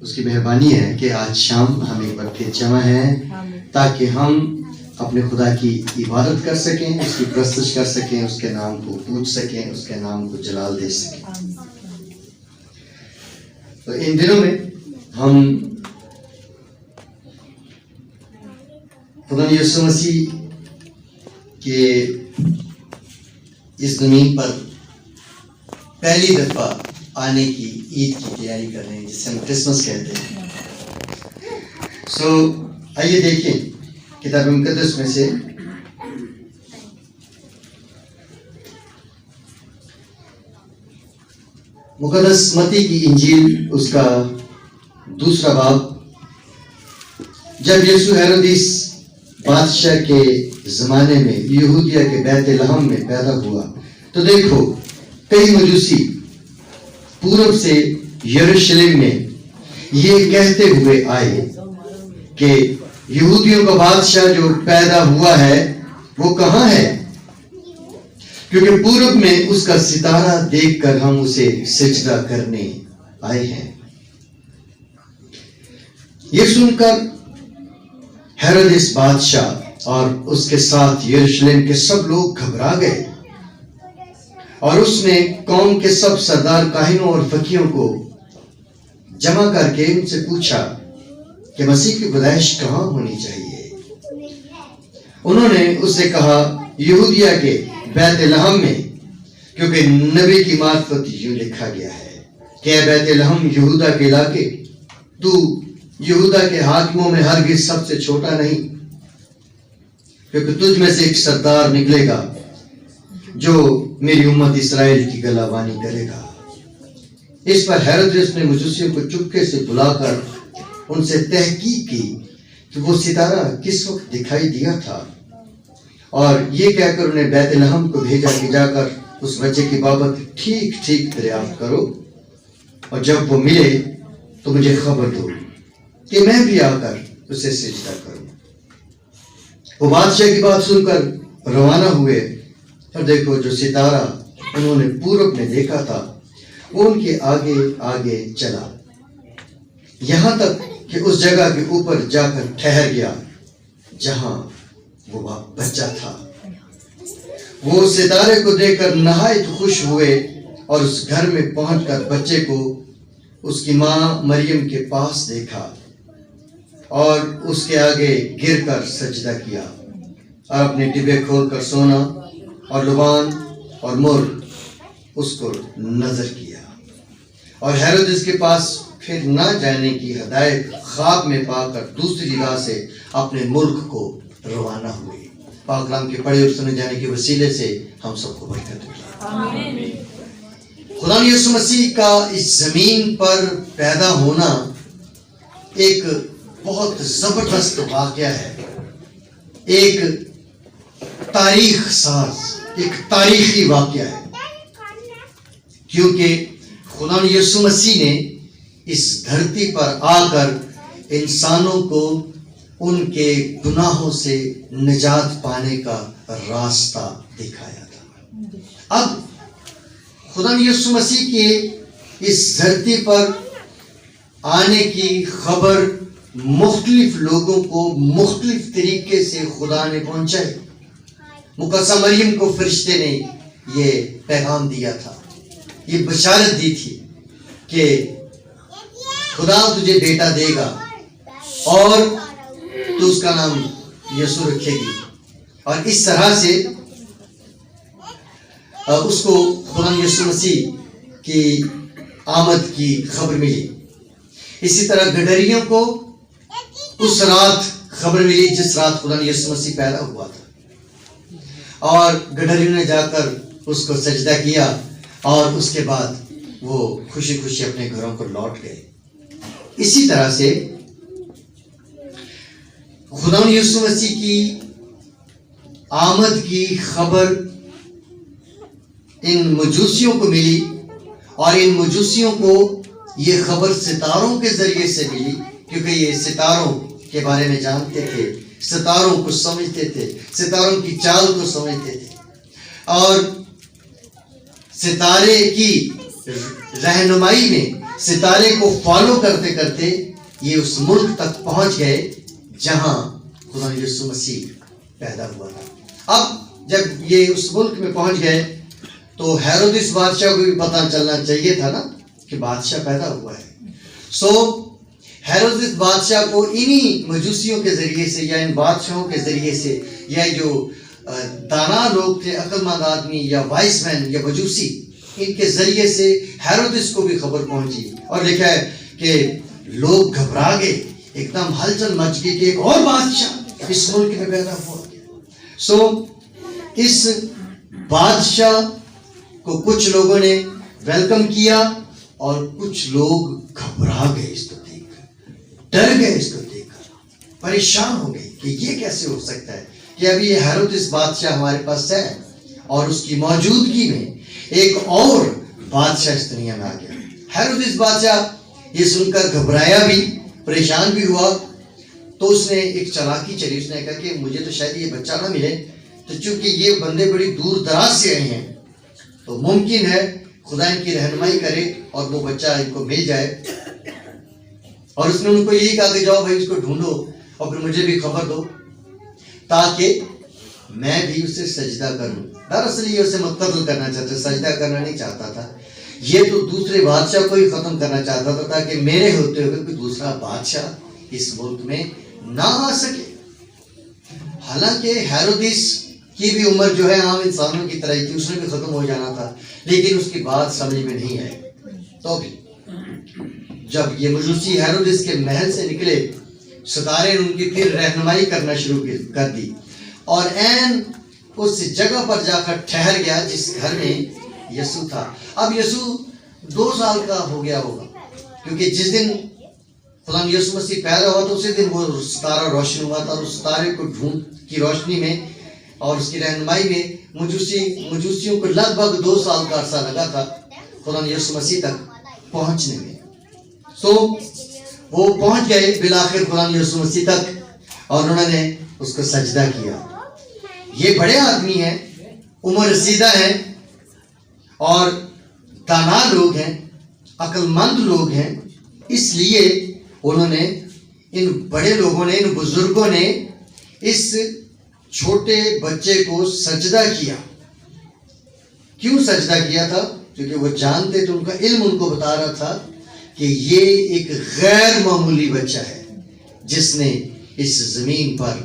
اس کی مہربانی ہے کہ آج شام ہم ایک بار پھر جمع ہیں تاکہ ہم اپنے خدا کی عبادت کر سکیں، اس کی پرستش کر سکیں، اس کے نام کو پوچھ سکیں، اس کے نام کو جلال دے سکیں۔ تو ان دنوں میں ہم خدا یسوع مسیح کے اس زمین پر پہلی دفعہ آنے کی عید کی تیاری کر رہے ہیں، جسے ہم کرسمس کہتے ہیں۔ آئیے دیکھیں کتاب مقدس میں سے مقدس متی کی انجیل، اس کا 2 باب۔ جب یسوع ہیرودیس بادشاہ کے زمانے میں یہودیہ کے بیت لحم میں پیدا ہوا تو دیکھو کئی مجوسی پورب سے یروشلم میں یہ کہتے ہوئے آئے کہ یہودیوں کا بادشاہ جو پیدا ہوا ہے وہ کہاں ہے، کیونکہ پورب میں اس کا ستارہ دیکھ کر ہم اسے سجدہ کرنے آئے ہیں۔ یہ سن کر ہیرودیس بادشاہ اور اس کے ساتھ یروشلم کے سب لوگ گھبرا گئے، اور اس نے قوم کے سب سردار کاہنوں اور فقیہوں کو جمع کر کے ان سے پوچھا کہ مسیح کی پیدائش کہاں ہونی چاہیے۔ انہوں نے اس سے کہا یہودیہ کے بیت لحم میں، کیونکہ نبی کی معرفت یوں لکھا گیا ہے کہ اے بیت لحم یہودا کے علاقے، تو یہودا کے حاکموں میں ہرگز سب سے چھوٹا نہیں، کیونکہ تجھ میں سے ایک سردار نکلے گا جو میری امت اسرائیل کی گلہبانی کرے گا۔ اس پر ہیرودیس نے مجوسیوں کو چپکے سے بلا کر ان سے تحقیق کی کہ وہ ستارہ کس وقت دکھائی دیا تھا، اور یہ کہہ کر انہیں بیت لحم کو بھیجا کہ جا کر اس بچے کی بابت ٹھیک ٹھیک دریافت کرو، اور جب وہ ملے تو مجھے خبر دو کہ میں بھی آ کر اسے سجدہ کروں۔ وہ بادشاہ کی بات سن کر روانہ ہوئے، اور دیکھو جو ستارہ انہوں نے پورب میں دیکھا تھا وہ ان کے آگے آگے چلا، یہاں تک کہ اس جگہ کے اوپر جا کر ٹھہر گیا جہاں وہ بچہ تھا۔ وہ ستارے کو دیکھ کر نہایت خوش ہوئے، اور اس گھر میں پہنچ کر بچے کو اس کی ماں مریم کے پاس دیکھا، اور اس کے آگے گر کر سجدہ کیا، اور اپنے ڈبے کھول کر سونا اور لبان اور مر اس کو نظر کیا، اور ہیرودیس کے پاس پھر نہ جانے کی ہدایت خواب میں پا کر دوسری راہ سے اپنے ملک کو روانہ ہوئے۔ پاک کلام کے پڑھے اور سنے جانے کے وسیلے سے ہم سب کو برکت ملے۔ خدا یسوع مسیح کا اس زمین پر پیدا ہونا ایک بہت زبردست واقعہ ہے، ایک تاریخ ساز، ایک تاریخی واقعہ ہے، کیونکہ خدا یسوع مسیح نے اس دھرتی پر آ کر انسانوں کو ان کے گناہوں سے نجات پانے کا راستہ دکھایا تھا۔ اب خدا یسوع مسیح کے اس دھرتی پر آنے کی خبر مختلف لوگوں کو مختلف طریقے سے خدا نے پہنچائی۔ مقدسہ مریم کو فرشتے نے یہ پیغام دیا تھا، یہ بشارت دی تھی کہ خدا تجھے بیٹا دے گا اور تو اس کا نام یسوع رکھے گی، اور اس طرح سے اس کو خدا یسوع مسیح کی آمد کی خبر ملی۔ اسی طرح گڈریوں کو اس رات خبر ملی جس رات خدا یسوع مسیح پیدا ہوا تھا، اور گڈریوں نے جا کر اس کو سجدہ کیا، اور اس کے بعد وہ خوشی خوشی اپنے گھروں کو لوٹ گئے۔ اسی طرح سے خدا یسوع مسیح کی آمد کی خبر ان مجوسیوں کو ملی، اور ان مجوسیوں کو یہ خبر ستاروں کے ذریعے سے ملی، کیونکہ یہ ستاروں کے بارے میں جانتے تھے، ستاروں کو سمجھتے تھے، ستاروں کی چال کو سمجھتے تھے، اور ستارے کی رہنمائی میں، ستارے کو فالو کرتے کرتے یہ اس ملک تک پہنچ گئے جہاں خدا یسوع مسیح پیدا ہوا تھا۔ اب جب یہ اس ملک میں پہنچ گئے تو ہیرودس بادشاہ کو بھی پتہ چلنا چاہیے تھا نا کہ بادشاہ پیدا ہوا ہے۔ ہیرودس بادشاہ کو انہی مجوسیوں کے ذریعے سے یا ان بادشاہوں کے ذریعے سے یا جو دانا لوگ تھے، عقل مند آدمی یا وائس مین یا مجوسی، ان کے ذریعے سے ہیرودس کو بھی خبر پہنچی اور لکھا ہے کہ لوگ گھبرا گئے، ایک دم ہلچل مچ گئی کہ ایک اور بادشاہ اس ملک میں پیدا ہوا۔ اس بادشاہ کو کچھ لوگوں نے ویلکم کیا اور کچھ لوگ گھبرا گئے، اس کو دیکھ کر ڈر گئے، اس کو دیکھ کر پریشان ہو گئے کہ یہ کیسے ہو سکتا ہے کہ ابھی یہ ہیرودس بادشاہ ہمارے پاس ہے اور اس کی موجودگی میں ایک اور بادشاہ اس دنیا میں آ گیا۔ ہیرودس بادشاہ یہ سن کر گھبرایا بھی، پریشان بھی ہوا، تو اس نے ایک چالاکی چلی، اس نے کہا کہ مجھے تو شاید یہ بچہ نہ ملے، تو چونکہ یہ بندے بڑی دور دراز سے آئے ہیں تو ممکن ہے خدا ان کی رہنمائی کرے اور وہ بچہ ان کو مل جائے۔ اور اس نے ان کو یہی کہا کہ جاؤ بھائی اس کو ڈھونڈو اور پھر مجھے بھی خبر دو تاکہ میں بھی اسے سجدہ کروں۔ دراصل یہ اسے قتل کرنا چاہتا، سجدہ کرنا نہیں چاہتا تھا، یہ تو دوسرے بادشاہ کو ہی ختم کرنا چاہتا تھا تاکہ میرے ہوتے ہوئے کوئی دوسرا بادشاہ اس ملک میں نہ آ سکے۔ حالانکہ ہیرودس کی بھی عمر جو ہے عام انسانوں کی طرح تھی، اس نے بھی ختم ہو جانا تھا، لیکن اس کی بات سمجھ میں نہیں آئی۔ تو بھی جب یہ مجوسی ہیرودس کے محل سے نکلے، ستارے نے ان کی پھر رہنمائی کرنا شروع کر دی اور عین اس جگہ پر جا کر ٹھہر گیا جس گھر میں یسوع تھا۔ اب یسوع 2 سال کا ہو گیا ہوگا، کیونکہ جس دن خدا یسوع مسیح پیدا ہوا تو اسی دن وہ ستارہ روشن ہوا تھا، اور اس ستارے کو ڈھونڈ کی روشنی میں اور اس کی رہنمائی میں مجوسیوں کو لگ بھگ 2 سال کا عرصہ لگا تھا خدا یسوع مسیح تک پہنچنے میں۔ وہ پہنچ گئے بالآخر خدا یسوع مسیح تک اور انہوں نے اس کو سجدہ کیا۔ یہ بڑے آدمی ہیں، عمر رسیدہ ہیں اور دانا لوگ ہیں، عقل مند لوگ ہیں، اس لیے انہوں نے، ان بڑے لوگوں نے، ان بزرگوں نے اس چھوٹے بچے کو سجدہ کیا۔ کیوں سجدہ کیا تھا؟ کیونکہ وہ جانتے تھے، ان کا علم ان کو بتا رہا تھا کہ یہ ایک غیر معمولی بچہ ہے جس نے اس زمین پر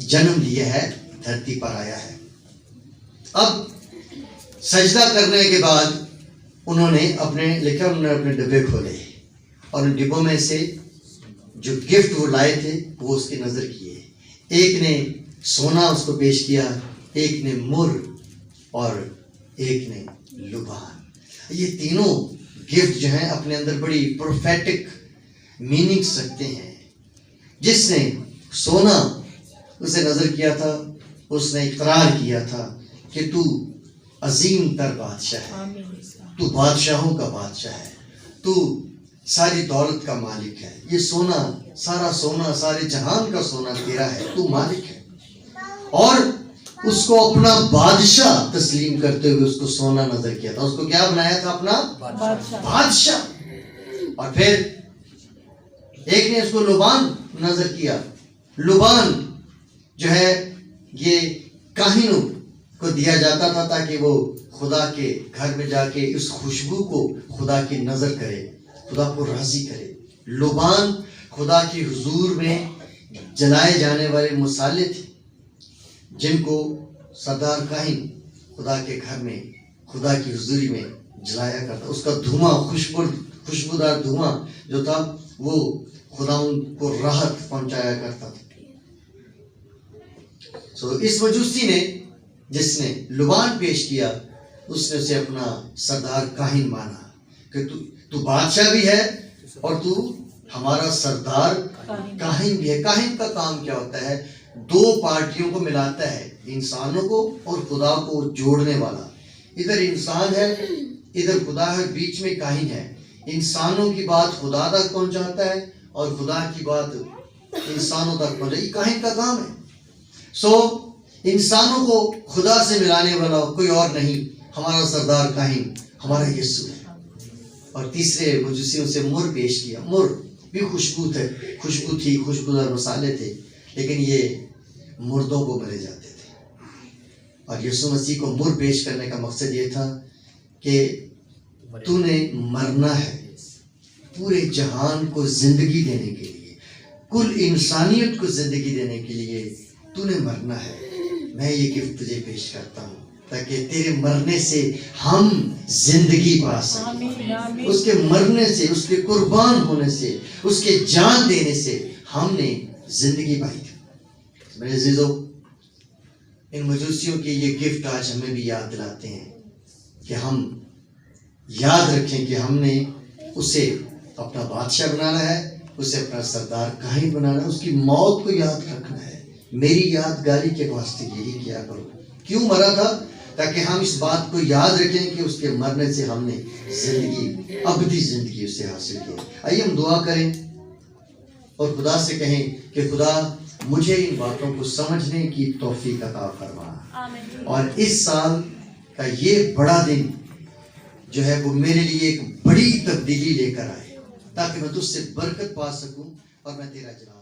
جنم لیا ہے، دھرتی پر آیا ہے۔ اب سجدہ کرنے کے بعد انہوں نے اپنے ڈبے کھولے اور ان ڈبوں میں سے جو گفٹ وہ لائے تھے وہ اس کی نظر کیے۔ ایک نے سونا اس کو پیش کیا، ایک نے مر اور ایک نے لبان۔ یہ تینوں گفٹ جو ہیں اپنے اندر بڑی پروفیٹک میننگز رکھتے ہیں۔ جس نے سونا اسے نظر کیا تھا، اس نے اقرار کیا تھا کہ تو عظیم تر بادشاہ ہے، تو بادشاہوں کا بادشاہ ہے، تو ساری دولت کا مالک ہے، یہ سونا، سارا سونا، سارے جہان کا سونا تیرا ہے، تو مالک ہے۔ اور اس کو اپنا بادشاہ تسلیم کرتے ہوئے اس کو سونا نظر کیا تھا، اس کو کیا بنایا تھا؟ اپنا بادشاہ۔ اور پھر ایک نے اس کو لبان نظر کیا۔ لبان جو ہے یہ کاہنوں کو دیا جاتا تھا تاکہ وہ خدا کے گھر میں جا کے اس خوشبو کو خدا کی نظر کرے، خدا کو راضی کرے۔ لبان خدا کی حضور میں جلائے جانے والے مصالحے تھے جن کو سردار کاہن خدا کے گھر میں خدا کی حضوری میں جلایا کرتا۔ اس کا دھواں، خوشبودار دھواں جو تھا وہ خدا ان کو راحت پہنچایا کرتا تھا۔ اس مجوسی نے، جس نے لبان پیش کیا، اس نے اسے اپنا سردار کاہن مانا کہ تو بادشاہ بھی ہے اور تو ہمارا سردار کاہن بھی ہے۔ کاہن کا کام کیا ہوتا ہے؟ 2 پارٹیوں کو ملاتا ہے، انسانوں کو اور خدا کو جوڑنے والا۔ ادھر انسان ہے، ادھر خدا ہے، بیچ میں کاہن ہے۔ انسانوں کی بات خدا تک پہنچاتا ہے اور خدا کی بات انسانوں تک پہنچاتا ہے، یہ کاہن کا کام ہے۔ انسانوں کو خدا سے ملانے والا کوئی اور نہیں، ہمارا سردار کاہن ہمارا یسوع ہے۔ اور تیسرے مجوسیوں سے مر پیش کیا. مر بھی خوشبو تھی, خوشبودار مسالے تھے, لیکن یہ مردوں کو مرے جاتے تھے. اور یسوع مسیح کو مر پیش کرنے کا مقصد یہ تھا کہ تو نے مرنا ہے پورے جہان کو زندگی دینے کے لیے, کل انسانیت کو زندگی دینے کے لیے تو نے مرنا ہے. میں یہ گفٹ تجھے پیش کرتا ہوں تاکہ تیرے مرنے سے ہم زندگی پا سکیں. اس کے مرنے سے, اس کے قربان ہونے سے, اس کے جان دینے سے ہم نے زندگی پائی تھی. میرے عزیزو, ان مجوسیوں کی یہ گفٹ آج ہمیں بھی یاد دلاتے ہیں کہ ہم یاد رکھیں کہ ہم نے اسے اپنا بادشاہ بنانا ہے, اسے اپنا سردار کاہن بنانا ہے, اس کی موت کو یاد رکھنا ہے. میری یادگاری کے واسطے یہی کیا کرو. کیوں مرا تھا؟ تاکہ ہم اس بات کو یاد رکھیں کہ اس کے مرنے سے ہم نے زندگی, ابدی زندگی اسے حاصل کی. آئیے ہم دعا کریں اور خدا سے کہیں کہ خدا مجھے ان باتوں کو سمجھنے کی توفیق عطا فرما, اور اس سال کا یہ بڑا دن جو ہے وہ میرے لیے ایک بڑی تبدیلی لے کر آئے, تاکہ میں تجھ سے برکت پا سکوں اور میں تیرا جلال